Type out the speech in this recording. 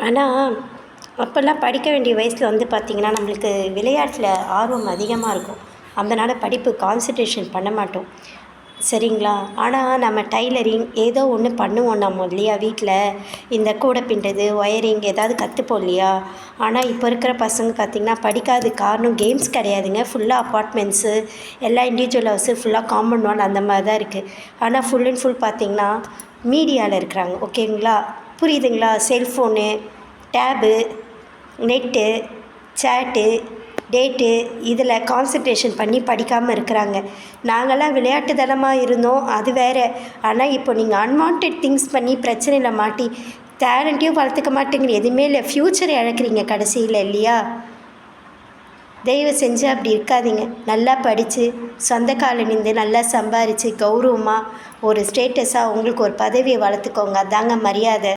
ஆனால் அப்போல்லாம் படிக்க வேண்டிய வயசில் வந்து பார்த்திங்கன்னா நம்மளுக்கு விளையாட்டில் ஆர்வம் அதிகமாக இருக்கும். அதனால் படிப்பு கான்சன்ட்ரேஷன் பண்ண மாட்டோம். சரிங்களா? ஆனால் நம்ம டைலரிங் ஏதோ ஒன்று பண்ணுவோம் நம்ம இல்லையா வீட்டில். இந்த கூடை பின்னுறது, ஒயரிங் ஏதாவது கற்றுப்போம் இல்லையா? ஆனால் இப்போ இருக்கிற பசங்க பார்த்திங்கன்னா படிக்காததுக்கு காரணம் கேம்ஸ் கிடையாதுங்க. ஃபுல்லாக அப்பார்ட்மெண்ட்ஸு, எல்லாம் இண்டிவிஜுவல் ஹவுஸு, ஃபுல்லாக காம்பவுண்ட் வால் அந்த மாதிரி தான் இருக்குது. ஆனால் ஃபுல் அண்ட் ஃபுல் பார்த்திங்கன்னா மீடியாவில் இருக்கிறாங்க. ஓகேங்களா? புரியுதுங்களா? செல்ஃபோனு, டேபு, நெட்டு, சேட்டு, டேட்டு இதில் கான்சன்ட்ரேஷன் பண்ணி படிக்காமல் இருக்கிறாங்க. நாங்கள்லாம் விளையாட்டுத்தனமாக இருந்தோம், அது வேறு. ஆனால் இப்போ நீங்கள் அன்வான்டட் திங்ஸ் பண்ணி பிரச்சனையில் மாட்டி டேலண்ட்டையும் வளர்த்துக்க மாட்டேங்கிறீங்க. எதுவுமே இல்லை, ஃப்யூச்சரை இழக்கிறீங்க கடைசியில் இல்லையா? தயவு செஞ்சு அப்படி இருக்காதீங்க. நல்லா படித்து சொந்த காலில் நின்று நல்லா சம்பாரித்து கௌரவமாக ஒரு ஸ்டேட்டஸாக உங்களுக்கு ஒரு பதவியை வளர்த்துக்கோங்க. அதாங்க மரியாதை.